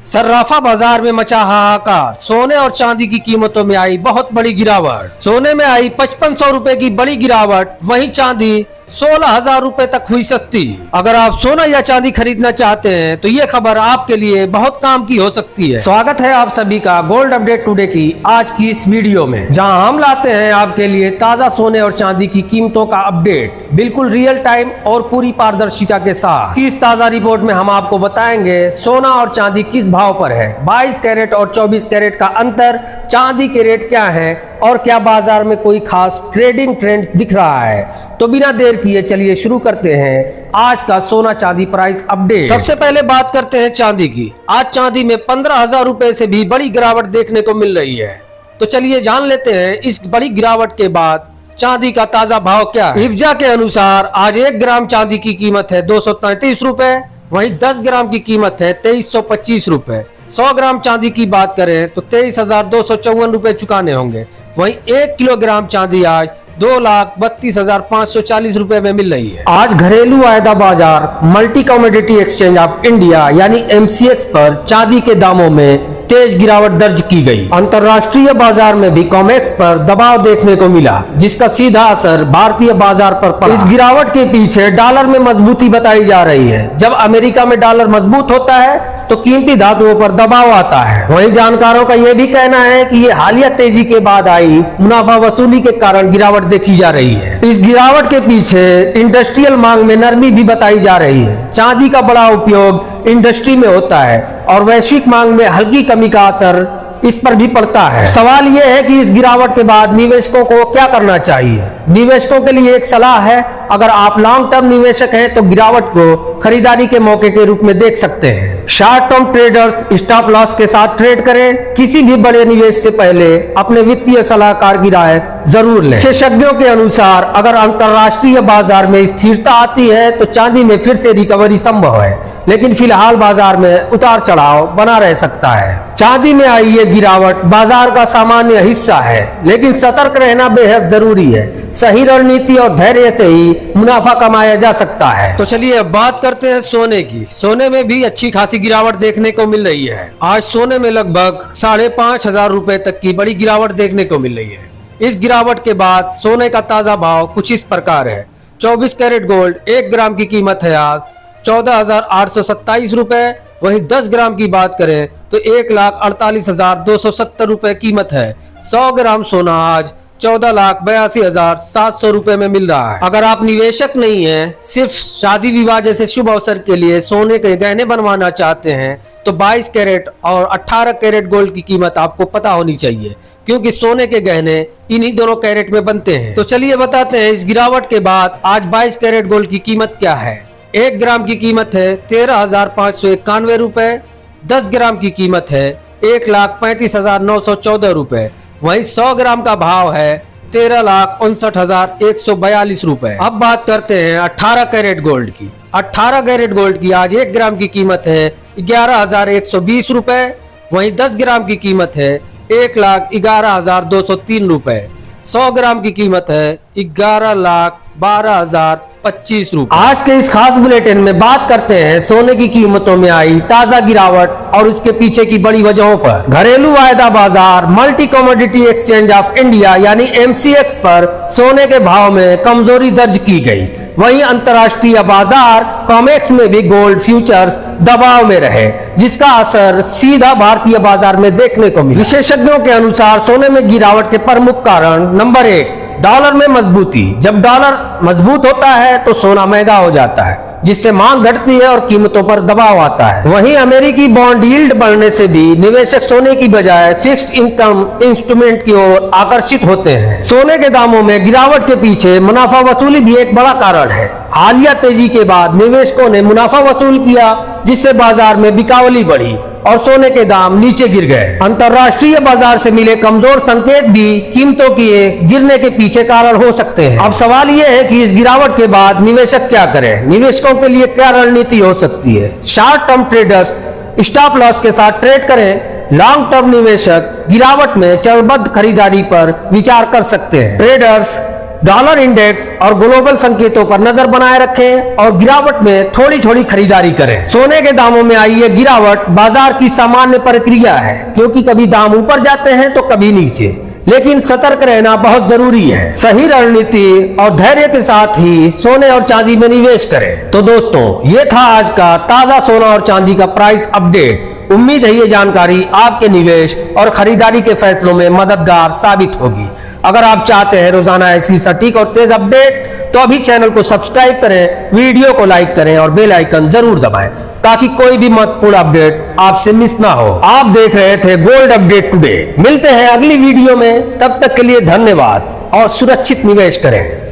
सर्राफा बाजार में मचा हाहाकार। सोने और चांदी की कीमतों में आई बहुत बड़ी गिरावट। सोने में आई 5500 रुपए की बड़ी गिरावट, वहीं चांदी 16,000 रुपए तक हुई सस्ती। अगर आप सोना या चांदी खरीदना चाहते हैं तो ये खबर आपके लिए बहुत काम की हो सकती है। स्वागत है आप सभी का गोल्ड अपडेट टुडे की आज की इस वीडियो में, जहां हम लाते हैं आपके लिए ताजा सोने और चांदी की कीमतों का अपडेट, बिल्कुल रियल टाइम और पूरी पारदर्शिता के साथ। इस ताजा रिपोर्ट में हम आपको बताएंगे सोना और चांदी किस भाव पर है, 22 कैरेट और 24 कैरेट का अंतर, चांदी के रेट क्या है और क्या बाजार में कोई खास ट्रेडिंग ट्रेंड दिख रहा है। तो बिना देर किए चलिए शुरू करते हैं आज का सोना चांदी प्राइस अपडेट। सबसे पहले बात करते हैं चांदी की। आज चांदी में 15,000 रुपए से भी बड़ी गिरावट देखने को मिल रही है। तो चलिए जान लेते हैं इस बड़ी गिरावट के बाद चांदी का ताजा भाव क्या है। इब्जा के अनुसार आज 1 ग्राम चांदी की कीमत है 233 रुपए, वहीं 10 ग्राम की कीमत है 2325 रुपए। 100 ग्राम चांदी की बात करें तो 23,254 रुपए चुकाने होंगे। वहीं 1 किलोग्राम चांदी आज 2,32,540 रुपए में मिल रही है। आज घरेलू वायदा बाजार multi commodity exchange of India यानी MCX पर चांदी के दामों में तेज गिरावट दर्ज की गई। अंतर्राष्ट्रीय बाजार में भी कॉमेक्स पर दबाव देखने को मिला, जिसका सीधा असर भारतीय बाजार पर पड़ा। इस गिरावट के पीछे डॉलर में मजबूती बताई जा रही है। जब अमेरिका में डॉलर मजबूत होता है तो कीमती धातुओं पर दबाव आता है। वहीं जानकारों का यह भी कहना है कि ये हालिया तेजी के बाद आई मुनाफा वसूली के कारण गिरावट देखी जा रही है। इस गिरावट के पीछे इंडस्ट्रियल मांग में नरमी भी बताई जा रही है। चांदी का बड़ा उपयोग इंडस्ट्री में होता है और वैश्विक मांग में हल्की कमी का असर इस पर भी पड़ता है। सवाल यह है कि इस गिरावट के बाद निवेशकों को क्या करना चाहिए। निवेशकों के लिए एक सलाह है, अगर आप लॉन्ग टर्म निवेशक हैं तो गिरावट को खरीदारी के मौके के रूप में देख सकते हैं। Short term traders stop loss के साथ ट्रेड करें। किसी भी बड़े निवेश से पहले अपने वित्तीय सलाहकार की राय जरूर लें। विशेषज्ञों के अनुसार अगर अंतरराष्ट्रीय बाजार में स्थिरता आती है तो चांदी में फिर से रिकवरी संभव है, लेकिन फिलहाल बाजार में उतार चढ़ाव बना रह सकता है। चांदी में आई ये गिरावट बाजार का सामान्य हिस्सा है, लेकिन सतर्क रहना बेहद जरूरी है। सही रणनीति और धैर्य से ही मुनाफा कमाया जा सकता है। तो चलिए अब बात करते हैं सोने की। सोने में भी अच्छी खासी गिरावट देखने को मिल रही है। आज सोने में लगभग 5,500 रुपए तक की बड़ी गिरावट देखने को मिल रही है। इस गिरावट के बाद सोने का ताजा भाव कुछ इस प्रकार है। 24 कैरेट गोल्ड 1 ग्राम की कीमत है आज 14,827 रुपए। वहीं 10 ग्राम की बात करें तो 1,48,270 रुपए कीमत है। 100 ग्राम सोना आज 14,82,700 रुपए में मिल रहा है। अगर आप निवेशक नहीं हैं, सिर्फ शादी विवाह जैसे शुभ अवसर के लिए सोने के गहने बनवाना चाहते हैं तो 22 कैरेट और 18 कैरेट गोल्ड की कीमत आपको पता होनी चाहिए, क्योंकि सोने के गहने इन्हीं दोनों कैरेट में बनते हैं। तो चलिए बताते हैं इस गिरावट के बाद आज 22 कैरेट गोल्ड की कीमत क्या है। 1 ग्राम की कीमत है 13,591 रुपए। 10 ग्राम की कीमत है 1,35,914 रुपए। वहीं 100 ग्राम का भाव है 13,59,142 रुपए। अब बात करते हैं 18 कैरेट गोल्ड की। 18 कैरेट गोल्ड की आज 1 ग्राम की कीमत है 11,120 रुपए। वहीं 10 ग्राम की कीमत है 1,11,203 रुपए। 100 ग्राम की कीमत है 11,12,025 रुपए। आज के इस खास बुलेटिन में बात करते हैं सोने की कीमतों में आई ताजा गिरावट और उसके पीछे की बड़ी वजहों पर। घरेलू वायदा बाजार multi commodity exchange of India यानी MCX पर सोने के भाव में कमजोरी दर्ज की गई। वहीं अंतर्राष्ट्रीय बाजार कॉमेक्स में भी गोल्ड फ्यूचर्स दबाव में रहे, जिसका असर सीधा भारतीय बाजार में देखने को मिला। विशेषज्ञों के अनुसार सोने में गिरावट के प्रमुख कारण नंबर 1 डॉलर में मजबूती। जब डॉलर मजबूत होता है तो सोना महंगा हो जाता है, जिससे मांग घटती है और कीमतों पर दबाव आता है। वहीं अमेरिकी बॉन्ड यील्ड बढ़ने से भी निवेशक सोने की बजाय फिक्स्ड इनकम इंस्ट्रूमेंट की ओर आकर्षित होते हैं। सोने के दामों में गिरावट के पीछे मुनाफा वसूली भी एक बड़ा कारण है। हालिया तेजी के बाद निवेशकों ने मुनाफा वसूल किया, जिससे बाजार में बिकावली बढ़ी और सोने के दाम नीचे गिर गए। अंतर्राष्ट्रीय बाजार से मिले कमजोर संकेत भी कीमतों के गिरने के पीछे कारण हो सकते हैं। अब सवाल यह है कि इस गिरावट के बाद निवेशक क्या करें। निवेशकों के लिए क्या रणनीति हो सकती है। Short term traders stop loss के साथ ट्रेड करें। लॉन्ग टर्म निवेशक गिरावट में चरणबद्ध खरीदारी पर विचार कर सकते हैं। ट्रेडर्स डॉलर इंडेक्स और ग्लोबल संकेतों पर नजर बनाए रखें और गिरावट में थोड़ी थोड़ी खरीदारी करें। सोने के दामों में आई ये गिरावट बाजार की सामान्य प्रक्रिया है, क्योंकि कभी दाम ऊपर जाते हैं तो कभी नीचे, लेकिन सतर्क रहना बहुत जरूरी है। सही रणनीति और धैर्य के साथ ही सोने और चांदी में निवेश करें। तो दोस्तों, ये था आज का ताजा सोना और चांदी का प्राइस अपडेट। उम्मीद है ये जानकारी आपके निवेश और खरीदारी के फैसलों में मददगार साबित होगी। अगर आप चाहते हैं रोजाना ऐसी सटीक और तेज अपडेट, तो अभी चैनल को सब्सक्राइब करें, वीडियो को लाइक करें और बेल आइकन जरूर दबाएं, ताकि कोई भी महत्वपूर्ण अपडेट आपसे मिस ना हो। आप देख रहे थे गोल्ड अपडेट टुडे। मिलते हैं अगली वीडियो में, तब तक के लिए धन्यवाद और सुरक्षित निवेश करें।